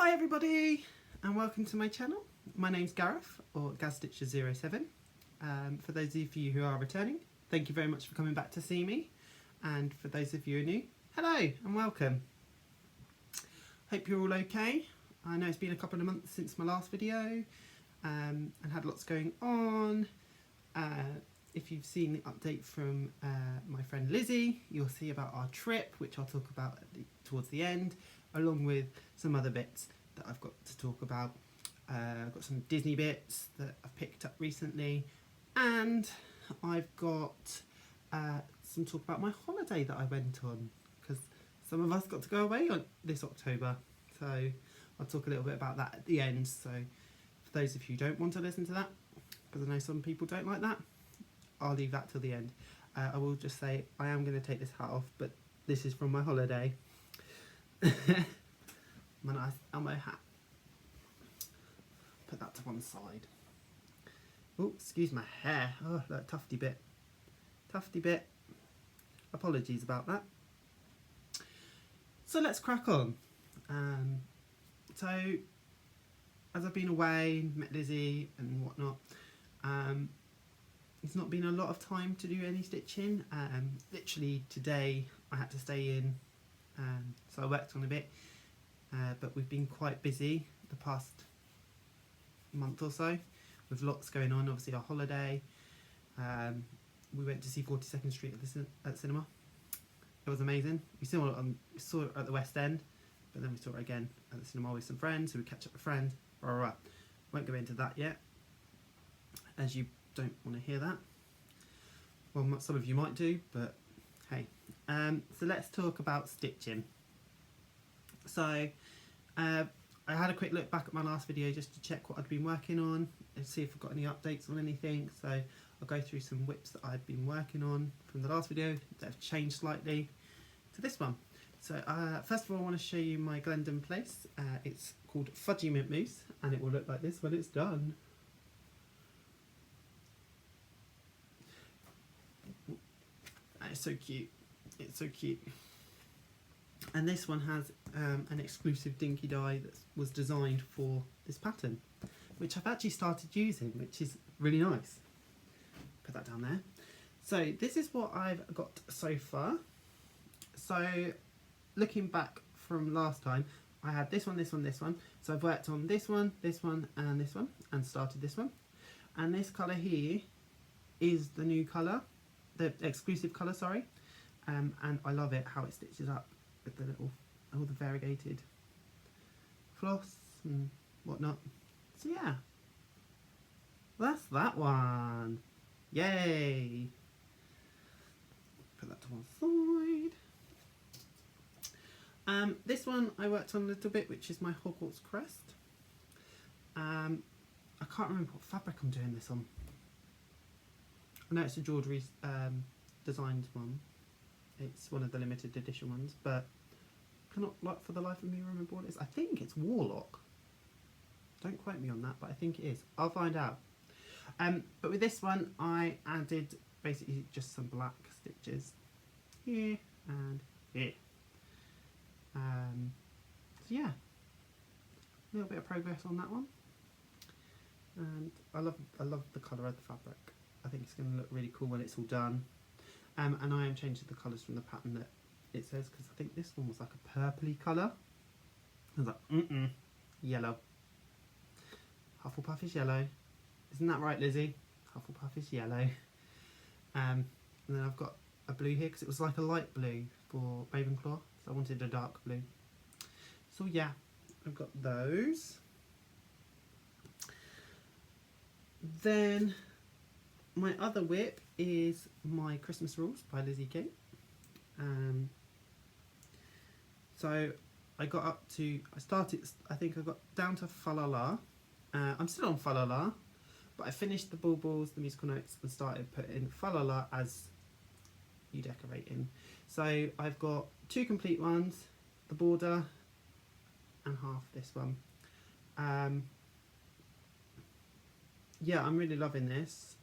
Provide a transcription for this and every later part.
Hi everybody and welcome to my channel. My name's Gareth, or GazStitcher07. For those of you who are returning, thank you very much for coming back to see me, and for those of you who are new, hello and welcome. Hope you're all okay. I know it's been a couple of months since my last video and had lots going on. If you've seen the update from my friend Lizzie, you'll see about our trip, which I'll talk about towards the end, along with some other bits that I've got to talk about. I've got some Disney bits that I've picked up recently, and I've got some talk about my holiday that I went on, because some of us got to go away on this October, so I'll talk a little bit about that at the end. So for those of you who don't want to listen to that, because I know some people don't like that, I'll leave that till the end. I will just say I am going to take this hat off, but this is from my holiday. My nice Elmo hat. Put that to one side. Oh, excuse my hair. Oh, that tufty bit. Tufty bit. Apologies about that. So let's crack on. So, as I've been away, met Lizzie and whatnot, it's not been a lot of time to do any stitching. Literally today I had to stay in, so I worked on a bit, but we've been quite busy the past month or so with lots going on. Obviously our holiday, we went to see 42nd Street at the cinema. It was amazing. We saw it at the West End, but then we saw it again at the cinema with some friends, so we catch up with friends. Won't go into that yet, as you don't want to hear that. Well, some of you might do, but hey. So let's talk about stitching. So I had a quick look back at my last video just to check what I'd been working on and see if I've got any updates on anything. So I'll go through some whips that I've been working on from the last video that have changed slightly to this one. So first of all, I want to show you my Glendon Place. It's called Fudgy Mint Mousse, and it will look like this when it's done. It's so cute. It's so cute. And this one has an exclusive dinky die that was designed for this pattern, which I've actually started using, which is really nice. Put that down there. So this is what I've got so far. So looking back from last time, I had this one, this one, this one. So I've worked on this one, and this one, and started this one. And this colour here is the new colour, the exclusive colour, sorry. And I love it how it stitches up with the little, all the variegated floss and whatnot. So yeah, that's that one. Yay! Put that to one side. This one I worked on a little bit, which is my Hogwarts crest. I can't remember what fabric I'm doing this on. I know it's a Georgery designed one. It's one of the limited edition ones, but I cannot, like, for the life of me remember what it is. I think it's Warlock. Don't quote me on that, but I think it is. I'll find out. But with this one, I added basically just some black stitches here and here. So yeah, a little bit of progress on that one. And I love the colour of the fabric. I think it's going to look really cool when it's all done. And I am changing the colours from the pattern that it says, because I think this one was like a purpley colour. I was like, yellow. Hufflepuff is yellow. Isn't that right, Lizzie? Hufflepuff is yellow. And then I've got a blue here, because it was like a light blue for Ravenclaw, so I wanted a dark blue. So yeah, I've got those. Then my other whip is my Christmas Rules by Lizzie King. So I got up to, I think I got down to Fa La La. I'm still on Fa La La, but I finished the Bulbuls, the musical notes, and started putting Fa La La as you decorate in. So I've got 2 complete ones, the border, and half this one. Yeah, I'm really loving this.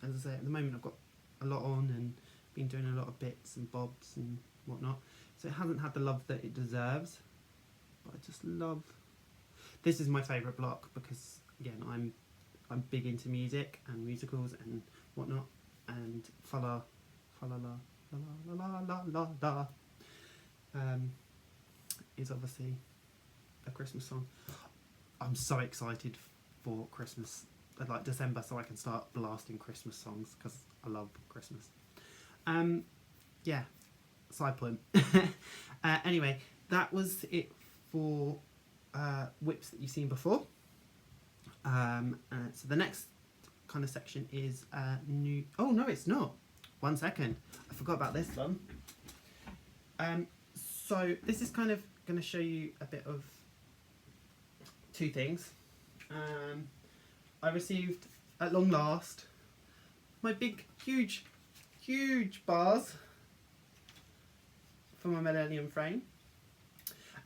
As I say, at the moment I've got a lot on and been doing a lot of bits and bobs and whatnot, so it hasn't had the love that it deserves. but I just love. This is my favourite block because again I'm big into music and musicals and whatnot, and fa la la la la la la la is obviously a Christmas song. I'm so excited for Christmas, like December, so I can start blasting Christmas songs because I love Christmas. Yeah, side point. Anyway, that was it for whips that you've seen before. So the next kind of section is new. Oh no, it's not. 1 second, I forgot about this one. So this is kind of going to show you a bit of two things. I received at long last my big, huge bars for my Millennium frame.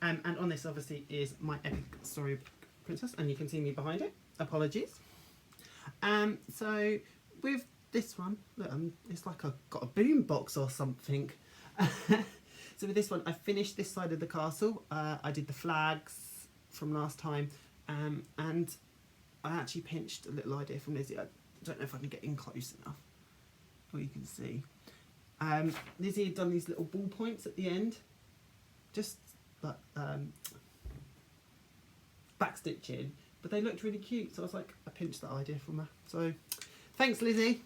And on this obviously is my epic storybook princess, and you can see me behind it. Apologies. So with this one, look, it's like I've got a boom box or something. So with this one, I finished this side of the castle. I did the flags from last time, and I actually pinched a little idea from Lizzie. I don't know if I can get in close enough. Oh, you can see. Lizzie had done these little ball points at the end, just like back stitching, but they looked really cute. So I was like, I pinched that idea from her. So thanks, Lizzie.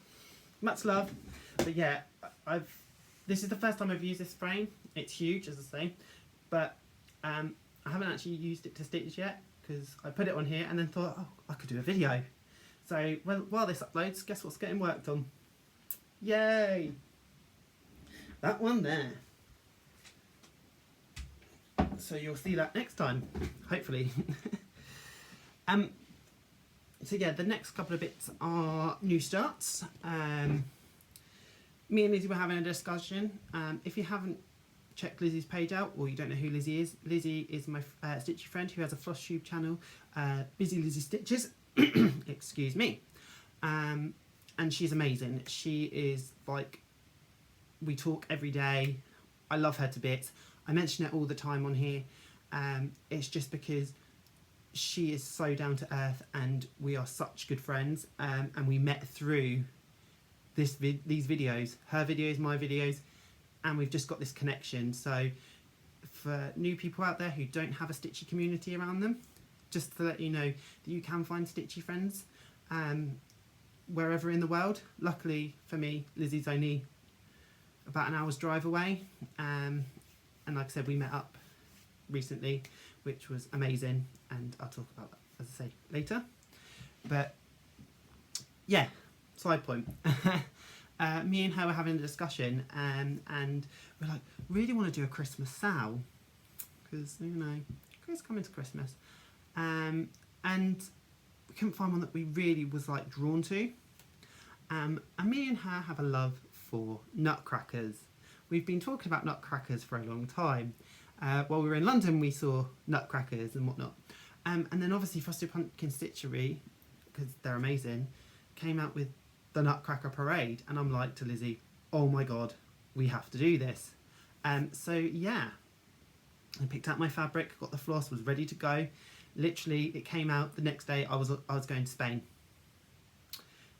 Much love. But yeah, this is the first time I've used this frame. It's huge, as I say, but I haven't actually used it to stitch yet because I put it on here and then thought, oh, I could do a video. So well, while this uploads, guess what's getting worked on? Yay! That one there. So you'll see that next time, hopefully. So yeah, the next couple of bits are new starts. Me and Lizzie were having a discussion. If you haven't checked Lizzie's page out, or you don't know who Lizzie is my stitchy friend who has a Flosstube channel, Busy Lizzie Stitches, excuse me. And she's amazing. She is like, we talk every day. I love her to bits. I mention it all the time on here. It's just because she is so down to earth and we are such good friends, and we met through these videos, her videos, my videos, and we've just got this connection. So for new people out there who don't have a stitchy community around them, just to let you know that you can find stitchy friends wherever in the world. Luckily for me, Lizzie's only about an hour's drive away, and like I said, we met up recently, which was amazing, and I'll talk about that, as I say, later. But yeah, side point. Me and her were having a discussion, and we're like, really want to do a Christmas sal, because, you know, it's coming to Christmas, and we couldn't find one that we really was like drawn to. And me and her have a love for nutcrackers. We've been talking about nutcrackers for a long time. While we were in London, we saw nutcrackers and whatnot. And then obviously Frosted Pumpkin Stitchery, because they're amazing, came out with the Nutcracker Parade. And I'm like to Lizzie, oh my God, we have to do this. So yeah, I picked out my fabric, got the floss, was ready to go. Literally, it came out the next day. I was going to Spain.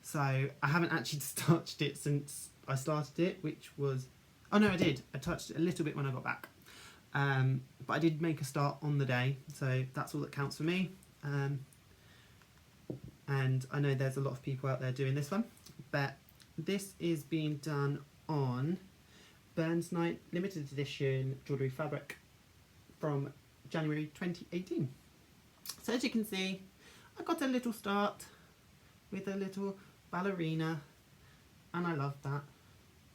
So I haven't actually touched it since I started it, which was, oh no, I did. I touched it a little bit when I got back. But I did make a start on the day, so that's all that counts for me. And I know there's a lot of people out there doing this one, but this is being done on Burns Night limited edition jewellery fabric from January 2018. So as you can see, I got a little start with a little ballerina, and I love that.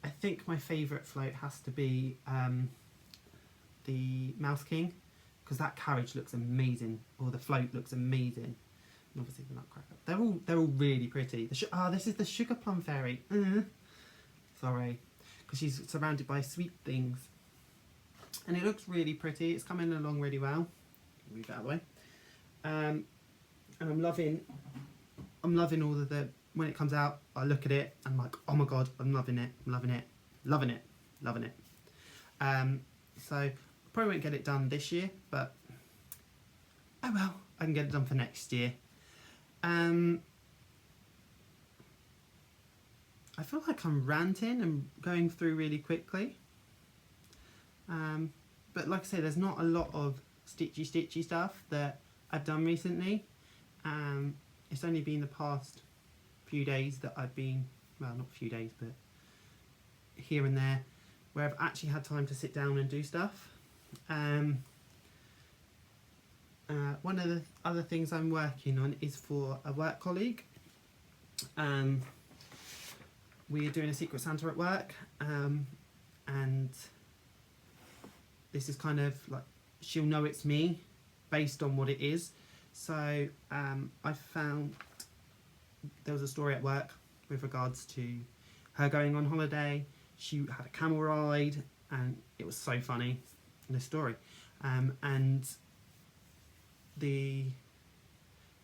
I think my favourite float has to be the Mouse King, because that carriage looks amazing, or the float looks amazing. And obviously the Nutcracker. They're all really pretty. This is the Sugar Plum Fairy. Sorry, because she's surrounded by sweet things, and it looks really pretty. It's coming along really well. Move that out of the way. And I'm loving all of the, when it comes out, I look at it, I'm like, oh my God, I'm loving it, I'm loving it, loving it, loving it. So I probably won't get it done this year, but oh well, I can get it done for next year. I feel like I'm ranting and going through really quickly. But like I say, there's not a lot of stitchy stuff that I've done recently. It's only been the past few days that I've been, well, not a few days, but here and there, where I've actually had time to sit down and do stuff. One of the other things I'm working on is for a work colleague. We're doing a Secret Santa at work, and this is kind of like, she'll know it's me based on what it is. So I found there was a story at work with regards to her going on holiday. She had a camel ride, and it was so funny in the story. And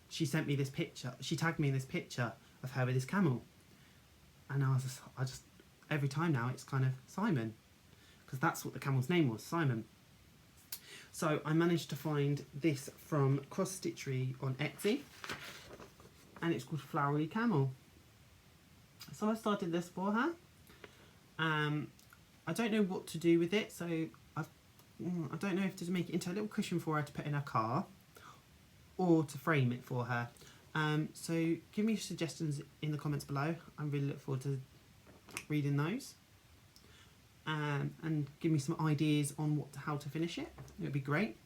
she sent me this picture. She tagged me in this picture of her with this camel, and I just every time now it's kind of Simon, because that's what the camel's name was, Simon. So I managed to find this from Cross Stitchery on Etsy, and it's called Flowery Camel. So I started this for her. I don't know what to do with it, so I don't know if to make it into a little cushion for her to put in her car, or to frame it for her. So give me suggestions in the comments below. I really look forward to reading those. And give me some ideas on how to finish it. It would be great.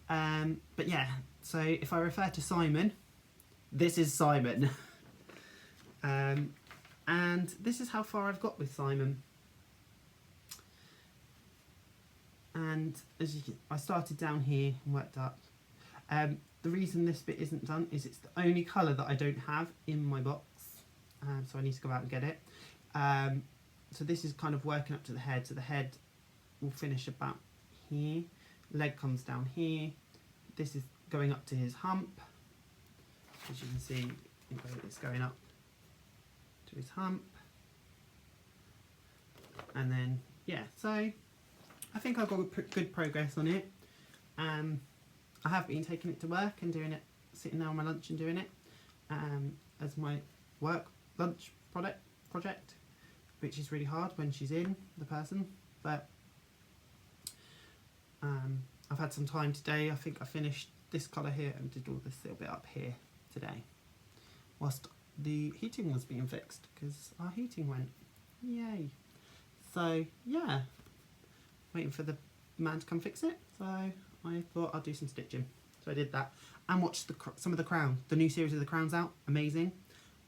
But yeah, so if I refer to Simon, this is Simon. And this is how far I've got with Simon. And as you can, I started down here and worked up. The reason this bit isn't done is it's the only colour that I don't have in my box. So I need to go out and get it. So this is kind of working up to the head. So the head will finish about here. Leg comes down here. This is going up to his hump. As you can see, it's going up to his hump. And then, yeah, so I think I've got good progress on it. I have been taking it to work and doing it, sitting there on my lunch and doing it as my work lunch project, which is really hard when she's in, the person. But I've had some time today. I think I finished this colour here and did all this little bit up here today, whilst the heating was being fixed, because our heating went. Yay. So yeah, waiting for the man to come fix it. So I thought I'd do some stitching. So I did that and watched some of The Crown. The new series of The Crown's out. Amazing.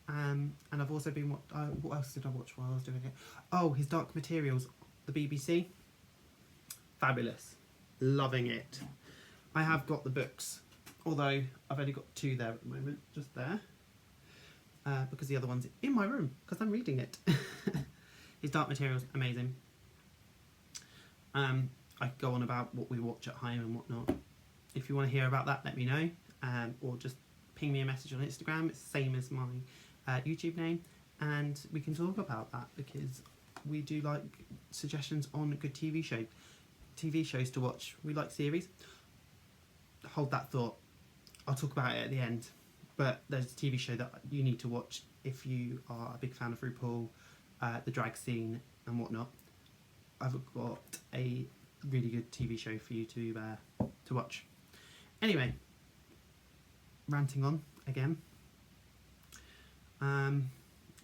And I've also been, what else did I watch while I was doing it? Oh, his Dark Materials, the BBC. Fabulous. Loving it. I have got the books, although I've only got 2 there at the moment, just there. Because the other one's in my room, because I'm reading it. His Dark Materials, amazing. I could go on about what we watch at home and whatnot. If you want to hear about that, let me know. Or just ping me a message on Instagram. It's the same as my YouTube name, and we can talk about that, because we do like suggestions on good TV shows to watch. We like series. Hold that thought. I'll talk about it at the end. But there's a TV show that you need to watch if you are a big fan of RuPaul, the drag scene and whatnot. I've got a really good TV show for you to watch. Anyway, ranting on again.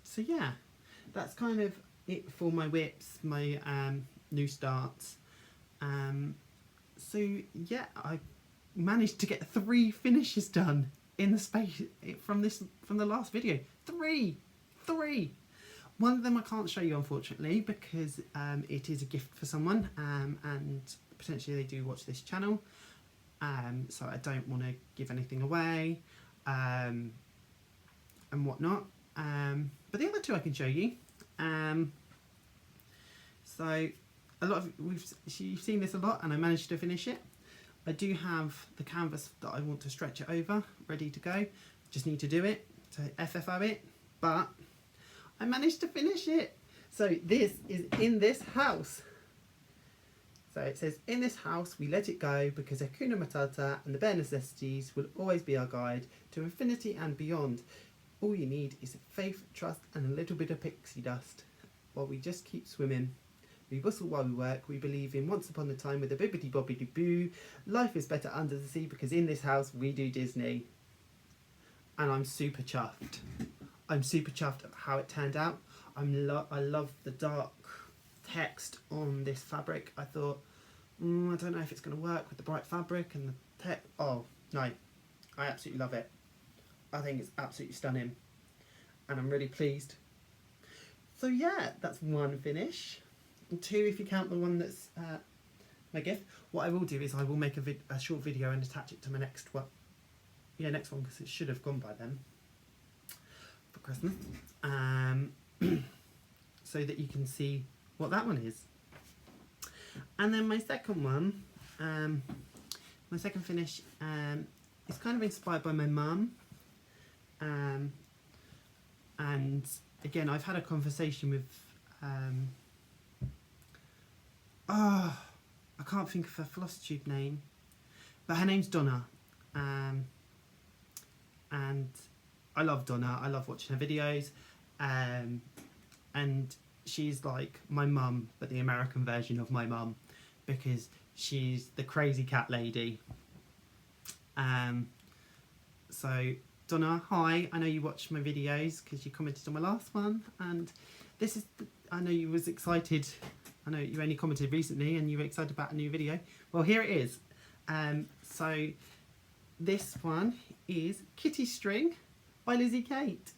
So yeah, that's kind of it for my whips, my new starts. So yeah, I managed to get 3 finishes done in the space from the last video. 3. One of them I can't show you, unfortunately, because it is a gift for someone, and potentially they do watch this channel. So I don't want to give anything away and whatnot. But the other 2 I can show you. So a lot of you've seen this a lot, and I managed to finish it. I do have the canvas that I want to stretch it over, ready to go. Just need to do it, to FFO it, but I managed to finish it. So this is in this house. So it says, in this house we let it go because Hakuna Matata and the bare necessities will always be our guide to infinity and beyond. All you need is faith, trust and a little bit of pixie dust. While we just keep swimming. We whistle while we work. We believe in once upon a time with a bibbidi bobbidi boo. Life is better under the sea because in this house we do Disney. And I'm super chuffed. I'm super chuffed at how it turned out. I love the dark text on this fabric. I thought, I don't know if it's going to work with the bright fabric and the text. Oh, no. I absolutely love it. I think it's absolutely stunning. And I'm really pleased. So yeah, that's one finish. And two, if you count the one that's my gift. What I will do is I will make a short video and attach it to my next one. Yeah, next one, because it should have gone by then. For Christmas. So that you can see what that one is. And then my second one, my second finish is kind of inspired by my mum. And again, I've had a conversation with I can't think of her Flosstube name, but her name's Donna, and I love Donna. I love watching her videos, and she's like my mum, but the American version of my mum, because she's the crazy cat lady. So Donna, hi, I know you watched my videos because you commented on my last one, and this is, I know you was excited. I know you only commented recently and you were excited about a new video. Well, here it is. So this one is Kitty String by Lizzie Kate.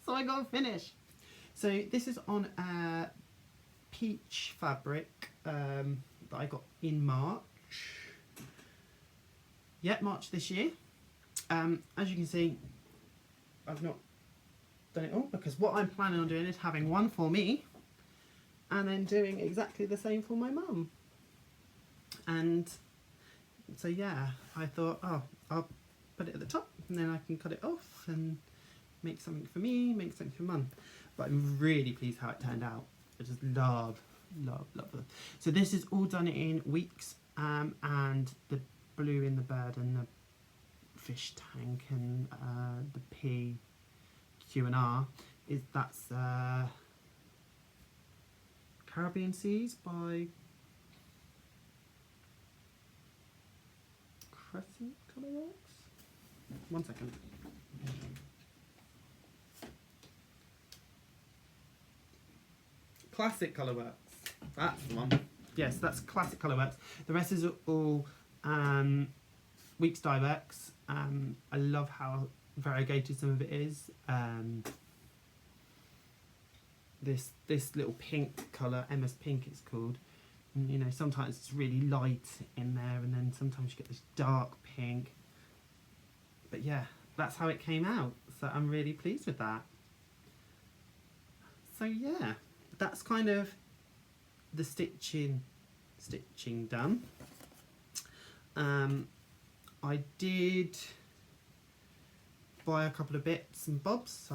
So I got a finish. So this is on a peach fabric that I got in March. Yeah, March this year. As you can see, I've not done it all because what I'm planning on doing is having one for me and then doing exactly the same for my mum. And so yeah, I thought, oh, I'll put it at the top and then I can cut it off and make something for me, make something for mum. But I'm really pleased how it turned out. I just love it. So this is all done in weeks, and the blue in the bird and the fish tank and the P, Q and R that's Caribbean Seas by Crescent Colourworks. One second. Classic Colourworks. That's the one. Yes, that's Classic Colourworks. The rest is all Weeks Dye Works. I love how variegated some of it is. This little pink colour, Emma's Pink it's called. And, you know, sometimes it's really light in there and then sometimes you get this dark pink. But yeah, that's how it came out. So I'm really pleased with that. So yeah, that's kind of the stitching done. I did buy a couple of bits and bobs, so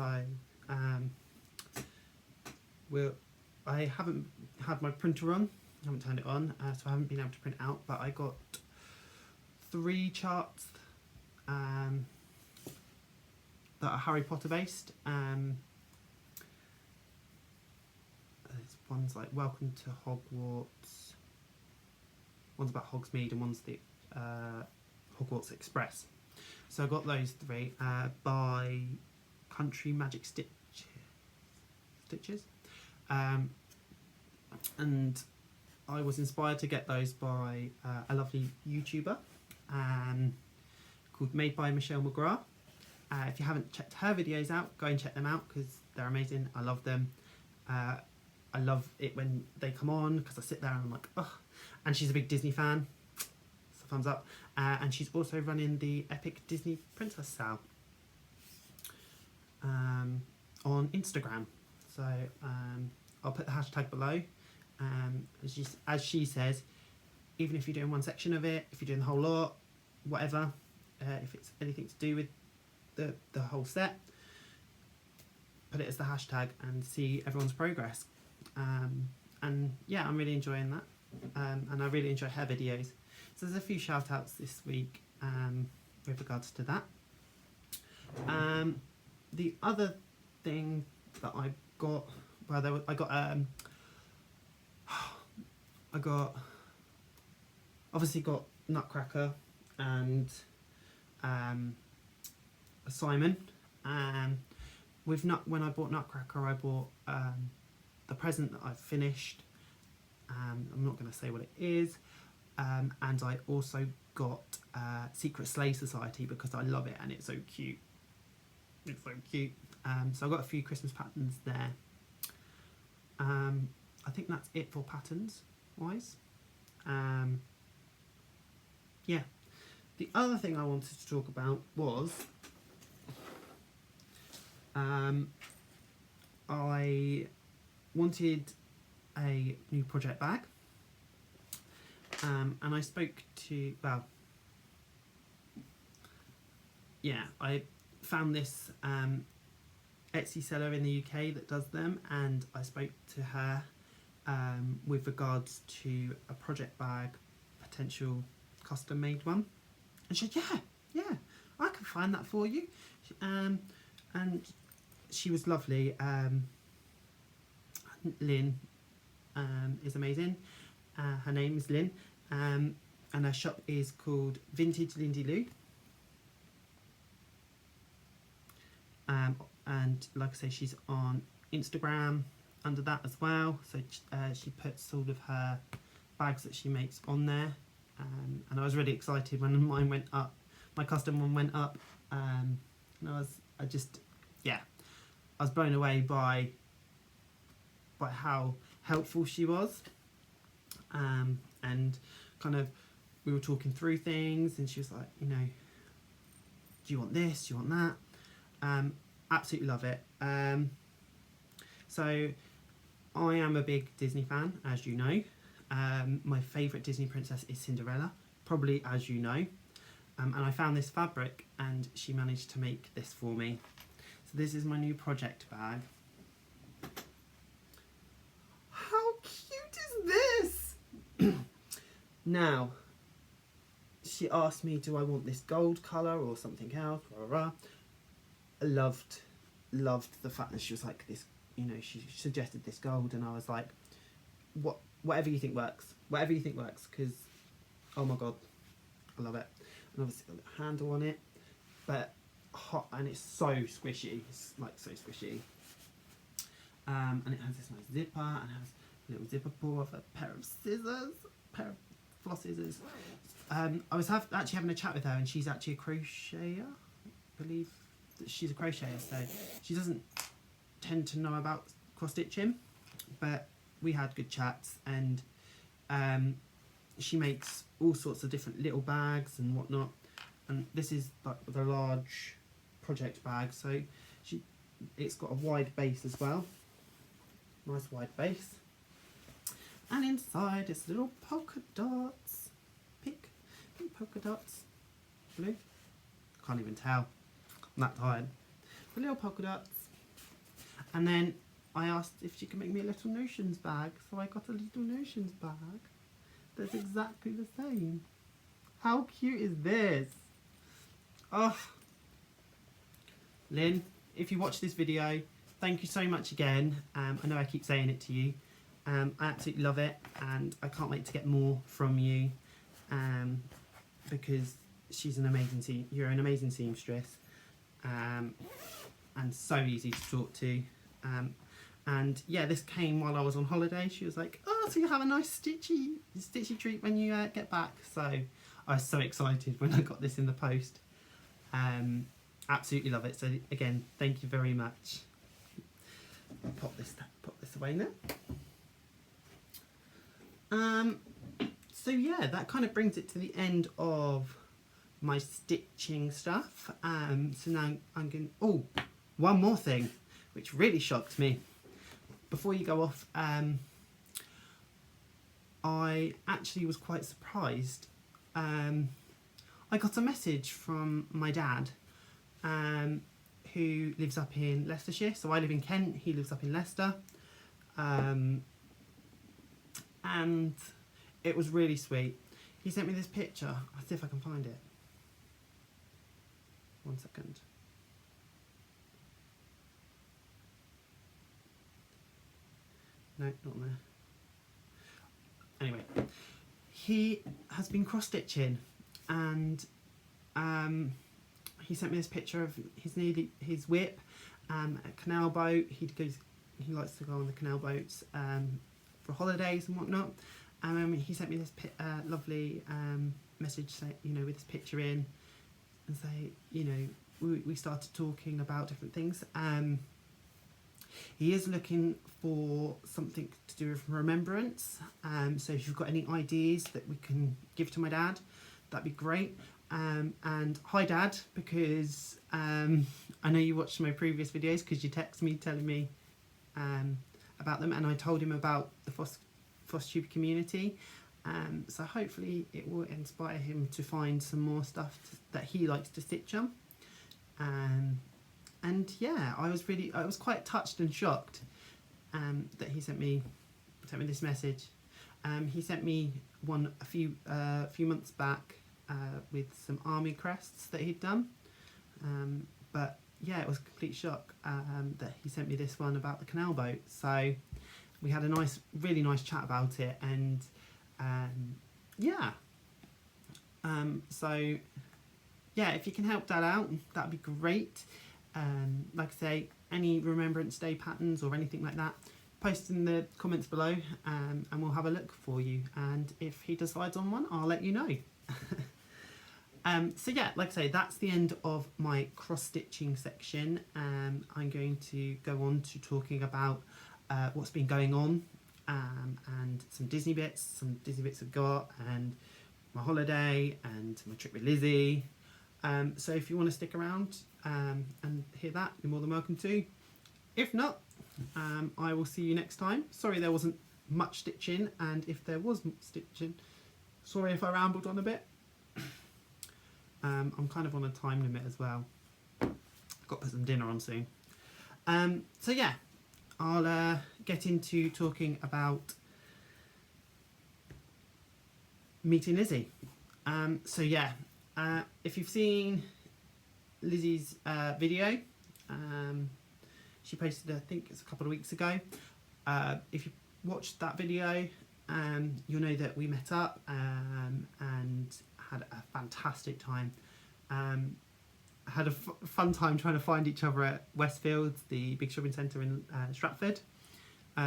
I haven't had my printer on, I haven't turned it on, so I haven't been able to print out, but I got 3 charts that are Harry Potter based. One's like Welcome to Hogwarts, one's about Hogsmeade, and one's the Hogwarts Express. So I got those 3 by Country Magic Stitches. And I was inspired to get those by a lovely YouTuber called Made by Michelle McGrath. If you haven't checked her videos out, go and check them out because they're amazing. I love them. I love it when they come on because I sit there and I'm like, oh. And she's a big Disney fan, so thumbs up. And she's also running the Epic Disney Princess sale on Instagram. So I'll put the hashtag below. As she says, even if you're doing one section of it, if you're doing the whole lot, whatever, if it's anything to do with the whole set, put it as the hashtag and see everyone's progress. And yeah, I'm really enjoying that. and I really enjoy her videos. So there's a few shout outs this week with regards to that. The other thing that I got, well, I got obviously got Nutcracker and Simon. When I bought Nutcracker, I bought the present that I've finished. I'm not going to say what it is. And I also got Secret Slay Society because I love it and it's so cute. It's so cute. So I got a few Christmas patterns there. I think that's it for patterns wise. Yeah. The other thing I wanted to talk about was I wanted a new project bag. And I spoke to, I found this Etsy seller in the UK that does them, and I spoke to her with regards to a project bag, potential custom made one, and she said, yeah, I can find that for you. And she was lovely. Lynn is amazing. Her name is Lynn, and her shop is called Vintage Lindy Lou. And like I say, she's on Instagram under that as well. So she puts all of her bags that she makes on there. And I was really excited when mine went up. My custom one went up. And I was blown away by how helpful she was. And kind of, we were talking through things, and she was like, do you want this? Do you want that? Absolutely love it. So I am a big Disney fan, as you know. My favourite Disney princess is Cinderella, probably as you know. And I found this fabric, and she managed to make this for me. So this is my new project bag. How cute is this? Now, she asked me, do I want this gold colour or something else? I loved the fact that she was like this, she suggested this gold, and I was like, whatever you think works, because, oh my god, I love it. And obviously got a little handle on it, but hot, and it's so squishy, it's like so squishy. And it has this nice zipper, and has a little zipper pull off, a pair of floss scissors. I was actually having a chat with her, and she's actually a crocheter. I believe that she's a crocheter, so she doesn't tend to know about cross stitching, but we had good chats, and she makes all sorts of different little bags and whatnot, and this is like the large project bag, so it's got a wide base as well, nice wide base, and inside it's little polka dots, pink polka dots, blue, can't even tell, I'm that tired, the little polka dots. And then I asked if she could make me a little notions bag, so I got a little notions bag that's exactly the same. How cute is this? Oh, Lynn, if you watch this video, thank you so much again. I know I keep saying it to you. I absolutely love it, and I can't wait to get more from you, because you're an amazing seamstress, and so easy to talk to. And yeah, this came while I was on holiday. She was like, oh, so you have a nice stitchy treat when you get back. So I was so excited when I got this in the post. Absolutely love it. So again, thank you very much. Pop this away now. So yeah, that kind of brings it to the end of my stitching stuff. So now I'm going, one more thing, which really shocked me. Before you go off, I actually was quite surprised. I got a message from my dad, who lives up in Leicestershire. So I live in Kent, he lives up in Leicester. And it was really sweet. He sent me this picture. I'll see if I can find it. 1 second. No, not there. Anyway, he has been cross-stitching, and he sent me this picture of his whip, a canal boat. He likes to go on the canal boats for holidays and whatnot. He sent me this lovely message, with this picture in, and say, we started talking about different things. He is looking for something to do with remembrance. So if you've got any ideas that we can give to my dad, that'd be great. And hi Dad, because I know you watched my previous videos because you texted me telling me about them, and I told him about the Flosstube community. So hopefully it will inspire him to find some more stuff that he likes to stitch on. And yeah, I was quite touched and shocked that he sent me this message. He sent me one a few months back with some army crests that he'd done. But yeah, it was a complete shock that he sent me this one about the canal boat. So we had a really nice chat about it, and yeah. So yeah, if you can help Dad out, that'd be great. Like I say, any Remembrance Day patterns or anything like that, post in the comments below, and we'll have a look for you. And if he decides on one, I'll let you know. So yeah, like I say, that's the end of my cross-stitching section. I'm going to go on to talking about what's been going on, and some Disney bits I've got, and my holiday, and my trip with Lizzie. So if you want to stick around and hear that, you're more than welcome to. If not, I will see you next time. Sorry there wasn't much stitching, and if there was stitching, sorry if I rambled on a bit. I'm kind of on a time limit as well. I've got to put some dinner on soon. So yeah, I'll get into talking about meeting Lizzie. So yeah, if you've seen Lizzie's video, she posted, I think it's a couple of weeks ago. If you watched that video, you'll know that we met up and had a fantastic time. Had a fun time trying to find each other at Westfield, the big shopping centre in Stratford,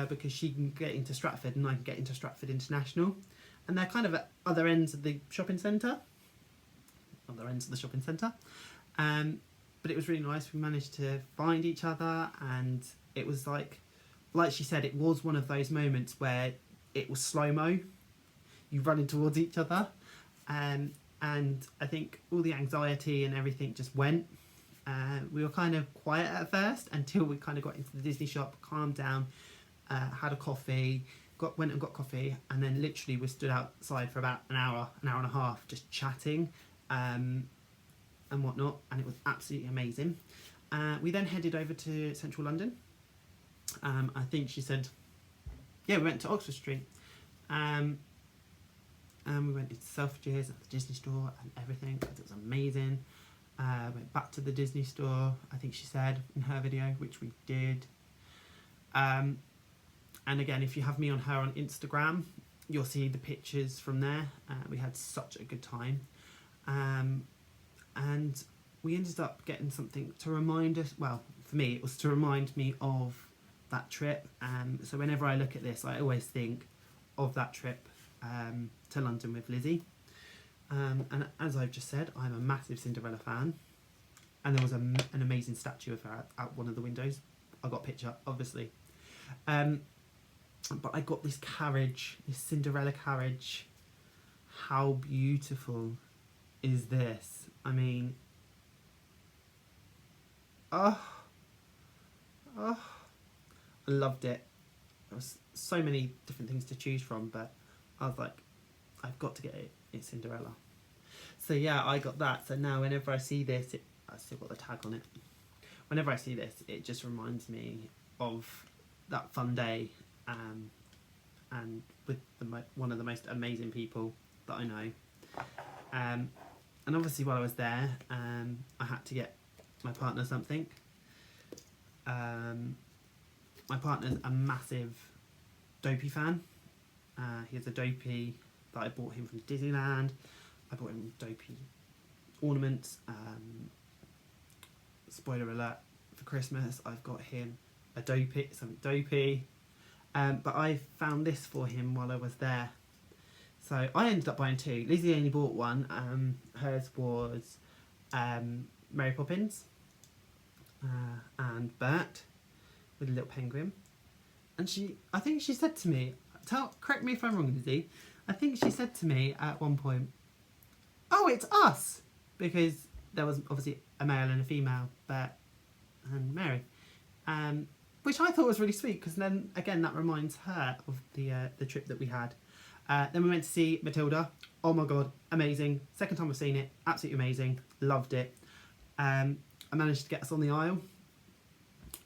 because she can get into Stratford and I can get into Stratford International, and they're kind of at other ends of the shopping centre. But it was really nice. We managed to find each other, and it was like she said, it was one of those moments where it was slow-mo. You running towards each other, and I think all the anxiety and everything just went. We were kind of quiet at first until we kind of got into the Disney shop, calmed down, had a coffee, went and got coffee, and then literally we stood outside for about an hour and a half just chatting and whatnot, and it was absolutely amazing. We then headed over to central London. I think she said, yeah, we went to Oxford Street. And we went into Selfridges at the Disney store and everything, because it was amazing. Went back to the Disney store, I think she said in her video, which we did. And again, if you have me on her on Instagram, you'll see the pictures from there. We had such a good time. And we ended up getting something to remind us, well, for me, it was to remind me of that trip. So whenever I look at this, I always think of that trip to London with Lizzie. And as I've just said, I'm a massive Cinderella fan, and there was an amazing statue of her out one of the windows. I got a picture, obviously. But I got this carriage, this Cinderella carriage. How beautiful is this? I mean, I loved it. There was so many different things to choose from, but I was like, I've got to get it. It's Cinderella. So yeah, I got that. So now whenever I see this, I still got the tag on it. Whenever I see this, it just reminds me of that fun day and with one of the most amazing people that I know. And obviously while I was there, I had to get my partner something. My partner's a massive Dopey fan. He has a Dopey that I bought him from Disneyland. I bought him Dopey ornaments. Spoiler alert, for Christmas I've got him a Dopey, something Dopey. But I found this for him while I was there. So I ended up buying two. Lizzie only bought one. Hers was Mary Poppins and Bert with a little penguin. And I think she said to me, correct me if I'm wrong, Lizzie, I think she said to me at one point, "Oh, it's us," because there was obviously a male and a female, Bert and Mary, which I thought was really sweet, because then again that reminds her of the trip that we had. Then we went to see Matilda. Oh my god, amazing! Second time I've seen it, absolutely amazing. Loved it. I managed to get us on the aisle,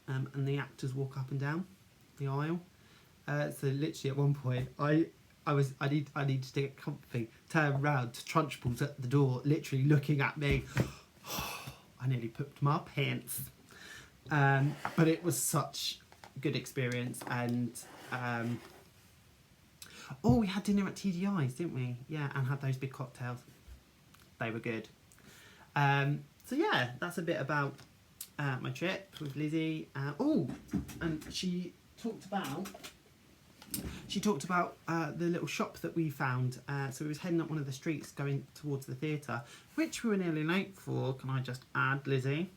and the actors walk up and down the aisle. So literally at one point, I need to get comfy, turn around to Trunchbull's at the door, literally looking at me. I nearly pooped my pants. But it was such a good experience, and we had dinner at TGI's, didn't we? Yeah, and had those big cocktails. They were good. So yeah, that's a bit about my trip with Lizzie. And she talked about the little shop that we found. So we was heading up one of the streets going towards the theatre, which we were nearly late for, can I just add, Lizzie,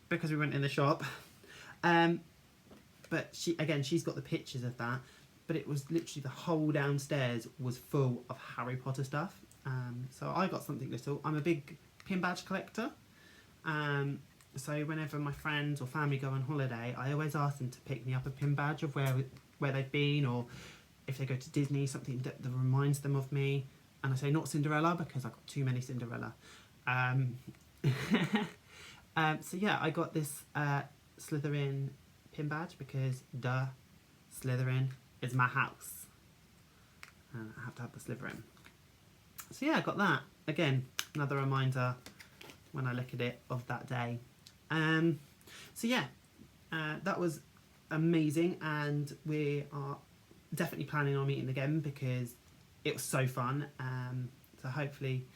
because we went in the shop. But she's got the pictures of that, but it was literally the whole downstairs was full of Harry Potter stuff. So I got something little. I'm a big pin badge collector. So whenever my friends or family go on holiday, I always ask them to pick me up a pin badge of where they've been, or if they go to Disney, something that reminds them of me. And I say not Cinderella, because I've got too many Cinderella. So yeah, I got this Slytherin pin badge because Slytherin is my house, and I have to have the Slytherin. So yeah, I got that. Again, another reminder when I look at it of that day. So yeah, that was amazing, and we are definitely planning on meeting again because it was so fun. So hopefully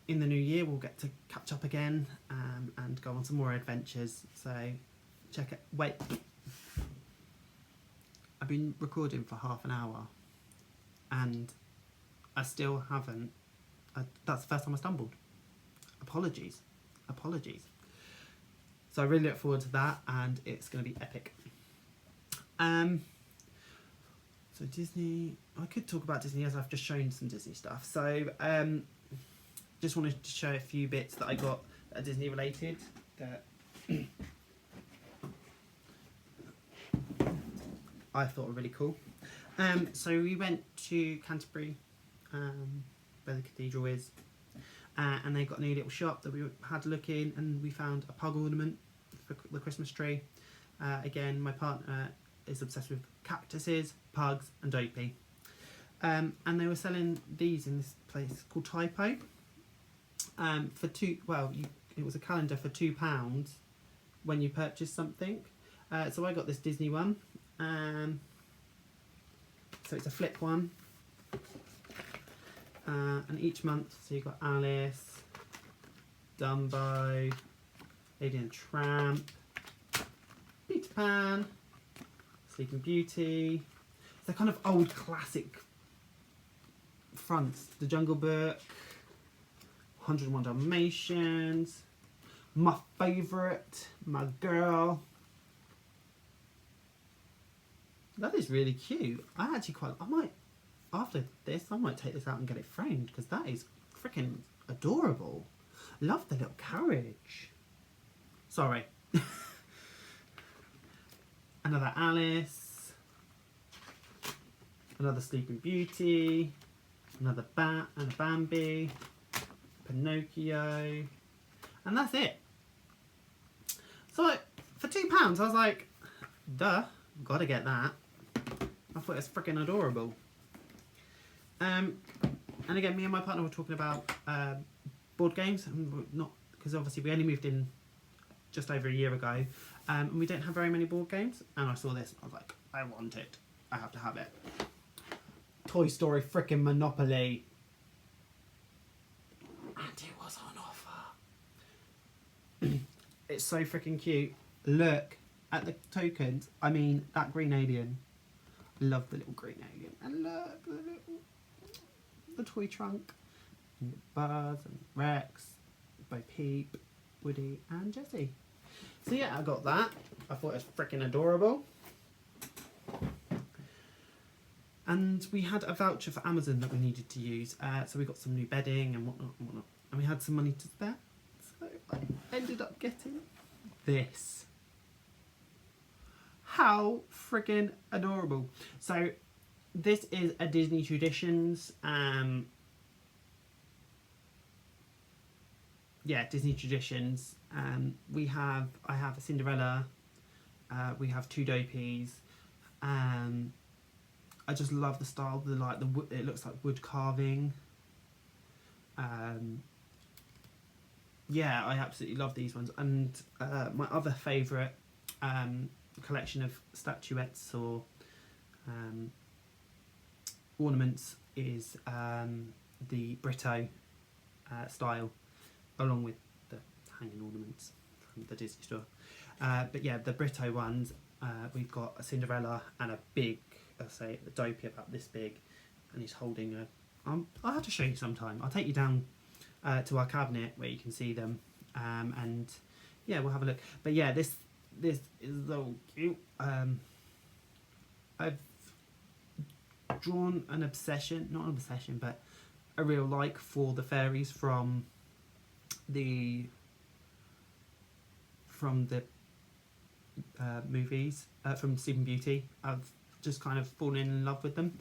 in the new year we'll get to catch up again, and go on some more adventures. So check it. Wait, I've been recording for half an hour and I still haven't. That's the first time I stumbled. Apologies. So I really look forward to that, and it's going to be epic. So Disney, I could talk about Disney as I've just shown some Disney stuff. So just wanted to show a few bits that I got that are Disney related that I thought were really cool. So we went to Canterbury, where the cathedral is, and they got a new little shop that we had a look in, and we found a pug ornament for the Christmas tree. Again, my partner is obsessed with cactuses, pugs and Dopey. And they were selling these in this place called Typo. For it was a calendar for £2 when you purchase something. So I got this Disney one. So it's a flip one. And each month, so you've got Alice, Dumbo, Lady and the Tramp, Peter Pan, Sleeping Beauty. They're kind of old classic fronts. The Jungle Book, 101 Dalmatians, my favourite, my girl. That is really cute. After this, I might take this out and get it framed, because that is freaking adorable. Love the little carriage. Sorry. Another Alice. Another Sleeping Beauty. Another Bat and a Bambi. Pinocchio. And that's it. So for £2, I was like, duh, gotta get that. I thought it was freaking adorable. And again, me and my partner were talking about board games, and not because obviously we only moved in just over a year ago, and we don't have very many board games. And I saw this, and I was like, I want it. I have to have it. Toy Story freaking Monopoly. And it was on offer. It's so freaking cute. Look at the tokens. I mean, that green alien. Love the little green alien. And look, the toy trunk. And Buzz and Rex, Bo Peep, Woody and Jessie. So yeah, I got that. I thought it was freaking adorable. And we had a voucher for Amazon that we needed to use. So we got some new bedding and whatnot and whatnot. And we had some money to spare. So I ended up getting this. How freaking adorable. So this is a Disney Traditions. Yeah, Disney Traditions. I have a Cinderella. We have two Dopies. I just love the style. It looks like wood carving. Yeah, I absolutely love these ones. And my other favourite collection of statuettes or ornaments is the Brito style, along with the hanging ornaments from the Disney store. But yeah, the Brito ones, we've got a Cinderella and a big, I'll say, a Dopey about this big, and he's holding a... I'll have to show you sometime. I'll take you down to our cabinet where you can see them, and yeah, we'll have a look. But yeah, this is so cute. I've drawn an obsession, not an obsession, but a real like for the fairies from the movies, from Sleeping Beauty. I've just kind of fallen in love with them.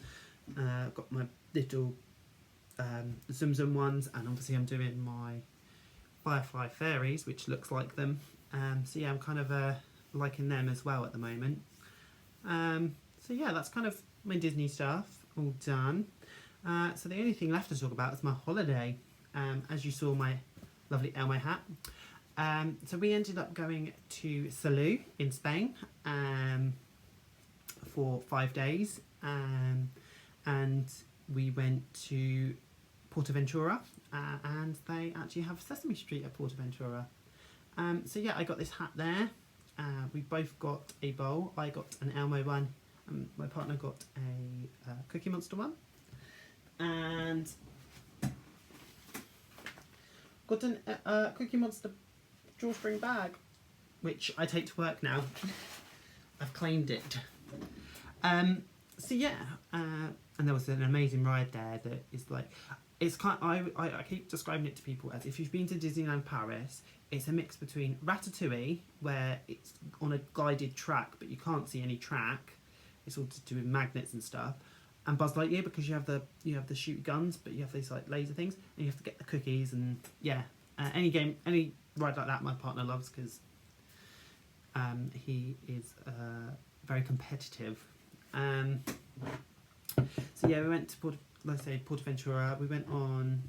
I've got my little Zum Zum ones, and obviously I'm doing my Firefly Fairies, which looks like them. So yeah, I'm kind of liking them as well at the moment. So yeah, that's kind of my Disney stuff all done. So the only thing left to talk about is my holiday. As you saw, my lovely Elmo hat. So we ended up going to Salou in Spain for 5 days, and we went to Portaventura, and they actually have Sesame Street at Portaventura. So yeah, I got this hat there. We both got a bowl. I got an Elmo one, and my partner got a Cookie Monster one, and got a Cookie Monster drawstring bag, which I take to work now. I've claimed it. So yeah, and there was an amazing ride there that is like, it's kind of, I keep describing it to people as, if you've been to Disneyland Paris, it's a mix between Ratatouille, where it's on a guided track but you can't see any track, it's all to do with magnets and stuff, and Buzz Lightyear, because you have the shoot guns, but you have these like laser things, and you have to get the cookies, and yeah, any ride like that my partner loves, because he is very competitive. So yeah, we went to Portaventura. We went on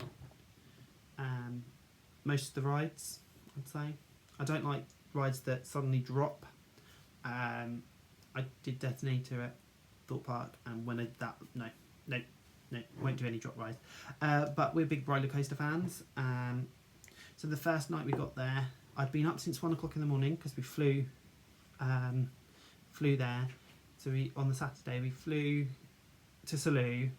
most of the rides, I'd say. I don't like rides that suddenly drop. I did Detonator at Thorpe Park, and when no, won't do any drop rides. But we're big roller coaster fans. So the first night we got there, I'd been up since 1 o'clock in the morning because we flew there. So on the Saturday we flew to Salou,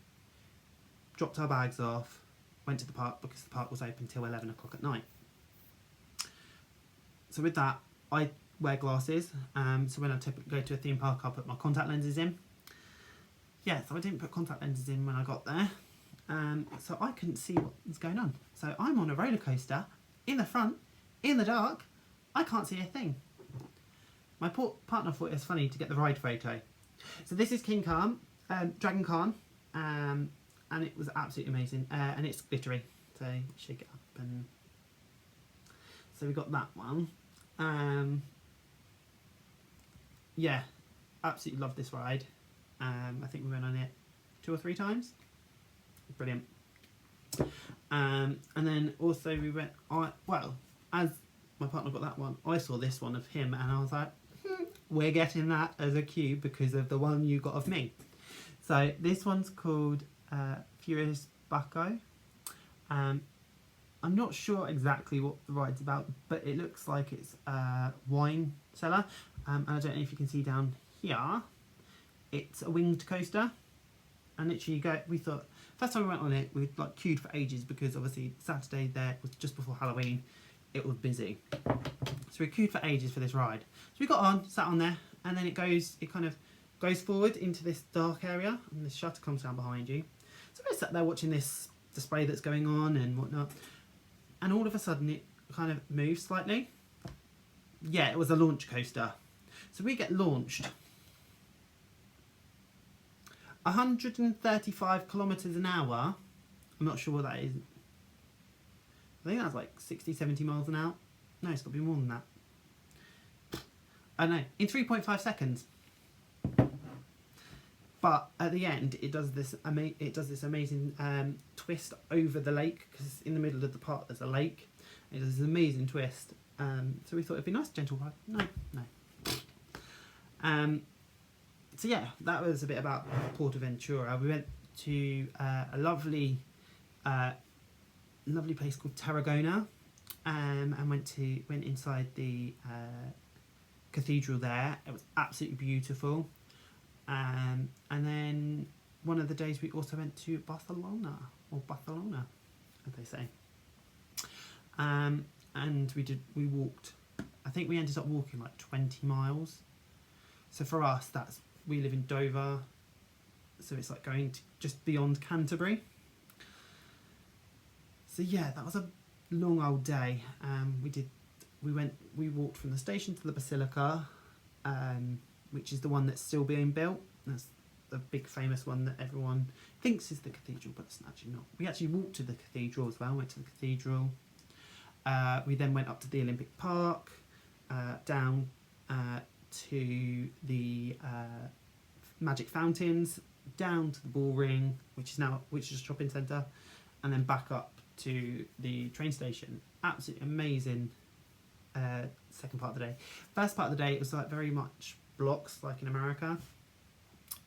dropped our bags off, went to the park because the park was open till 11 o'clock at night. So with that, I wear glasses, so when I typically go to a theme park I'll put my contact lenses in. Yeah, so I didn't put contact lenses in when I got there, so I couldn't see what was going on. So I'm on a roller coaster, in the front, in the dark, I can't see a thing. My partner thought it was funny to get the ride photo. So this is King Khan, Dragon Khan, and it was absolutely amazing, and it's glittery, so shake it up, and so we got that one. Yeah, absolutely love this ride. I think we went on it 2 or 3 times. Brilliant. And then also we went, as my partner got that one, I saw this one of him and I was like, we're getting that as a cube because of the one you got of me. So this one's called Furious Bucko. I'm not sure exactly what the ride's about, but it looks like it's a wine cellar. And I don't know if you can see down here, it's a winged coaster. And literally we thought, first time we went on it, we like queued for ages because obviously Saturday there was just before Halloween. It was busy. So we queued for ages for this ride. So we got on, sat on there, and then it kind of goes forward into this dark area, and the shutter comes down behind you. So we're sat there watching this display that's going on and whatnot, and all of a sudden it kind of moves slightly. Yeah, it was a launch coaster. So we get launched 135 kilometres an hour. I'm not sure what that is. I think that's like 60, 70 miles an hour. No, it's got to be more than that. I don't know. In 3.5 seconds. But at the end, it does this amazing twist over the lake, because in the middle of the park there's a lake. It does this amazing twist. So we thought it'd be nice, gentle ride. No. So yeah, that was a bit about Portaventura. We went to a lovely place called Tarragona, and went inside the cathedral there. It was absolutely beautiful. And then one of the days we also went to Barcelona, as they say. And we walked. I think we ended up walking like 20 miles. So for us, we live in Dover, so it's like going to just beyond Canterbury. So yeah, that was a long old day. We walked from the station to the Basilica, which is the one that's still being built. That's the big famous one that everyone thinks is the cathedral, but it's actually not. We actually walked to the cathedral as well, went to the cathedral. We then went up to the Olympic Park, down to the Magic Fountains, down to the Bull Ring, which is a shopping centre, and then back up to the train station. Absolutely amazing second part of the day. First part of the day, it was like very much blocks like in America,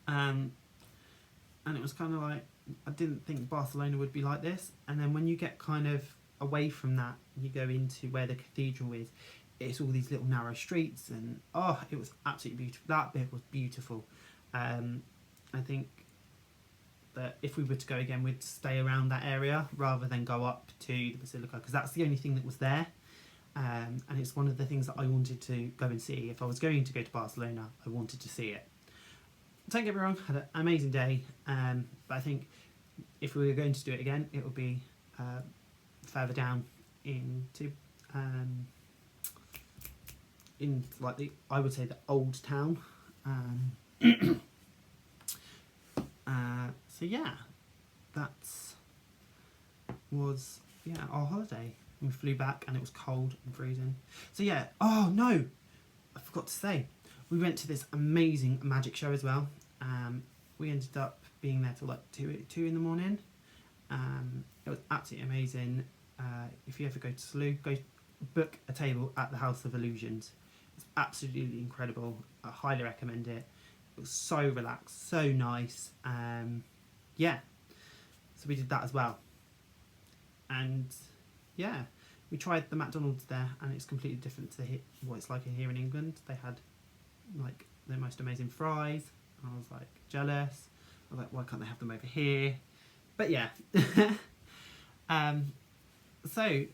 and it was kind of like, I didn't think Barcelona would be like this. And then when you get kind of away from that, you go into where the cathedral is, it's all these little narrow streets, and it was absolutely beautiful. That bit was beautiful. I think that if we were to go again, we'd stay around that area rather than go up to the Basilica, because that's the only thing that was there. And it's one of the things that I wanted to go and see. If I was going to go to Barcelona, I wanted to see it. Don't get me wrong, had an amazing day, but I think if we were going to do it again, it would be further down into in like I would say the old town. So yeah, was our holiday. We flew back and it was cold and freezing. So yeah, oh no, I forgot to say, we went to this amazing magic show as well. We ended up being there till like 2 in the morning. It was absolutely amazing. If you ever go to Salou, go book a table at the House of Illusions. It's absolutely incredible. I highly recommend it. It was so relaxed, so nice. Yeah, so we did that as well. And yeah, we tried the McDonald's there, and it's completely different to what it's like here in England. They had like the most amazing fries. I was like jealous. I was like, why can't they have them over here? But yeah. So I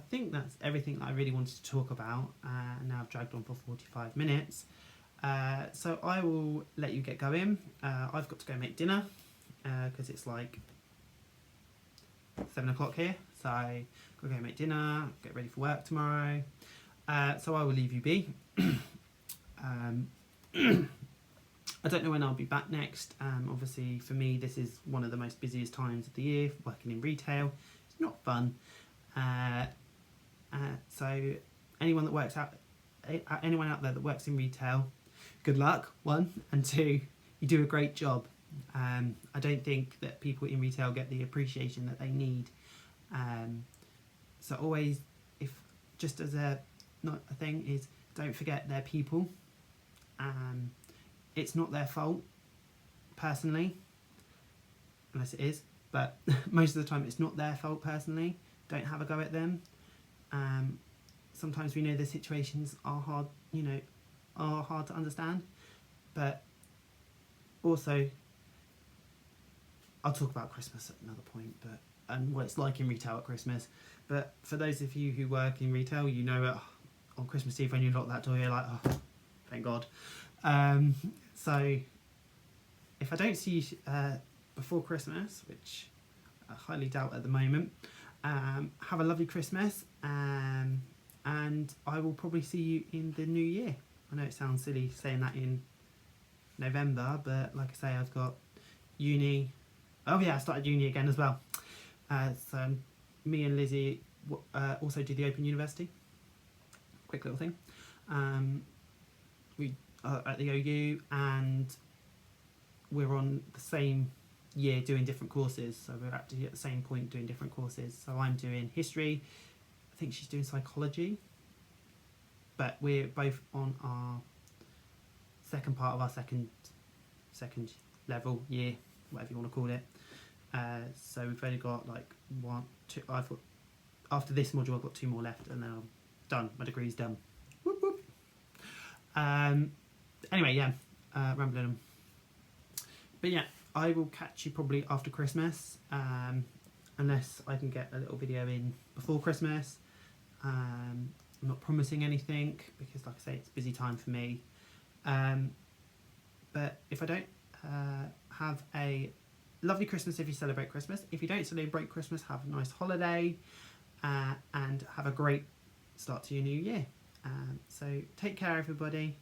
think that's everything that I really wanted to talk about. Now I've dragged on for 45 minutes. So I will let you get going. I've got to go make dinner because it's like 7 o'clock here. So I've got to go make dinner, get ready for work tomorrow. So I will leave you be. I don't know when I'll be back next. Obviously for me this is one of the most busiest times of the year, working in retail. It's not fun. So anyone out there that works in retail, good luck, 1, and 2, you do a great job. I don't think that people in retail get the appreciation that they need. So always, if just as a not a thing is, don't forget they're people. It's not their fault, personally, unless it is, but most of the time it's not their fault personally. Don't have a go at them. Sometimes we know the situations are hard, are hard to understand, but also I'll talk about Christmas at another point, and what it's like in retail at Christmas. But for those of you who work in retail, on Christmas Eve when you lock that door, you're like, oh, thank God. So if I don't see you before Christmas, which I highly doubt at the moment, have a lovely Christmas, and I will probably see you in the new year. I know it sounds silly saying that in November, but like I say, I've got uni. Oh yeah, I started uni again as well. So me and Lizzie also do the Open University. Quick little thing. We are at the OU, and we're on the same year doing different courses. So we're actually at the same point doing different courses. So I'm doing history. I think she's doing psychology. But we're both on our second part of our second level year, whatever you want to call it. So we've only got like 1, 2. After this module, I've got 2 more left, and then I'm done. My degree's done. Whoop, whoop. Anyway, yeah, rambling on. But yeah, I will catch you probably after Christmas, unless I can get a little video in before Christmas. I'm not promising anything because, like I say, it's a busy time for me. But if I don't, have a lovely Christmas if you celebrate Christmas. If you don't celebrate Christmas, have a nice holiday, and have a great start to your new year. So take care, everybody.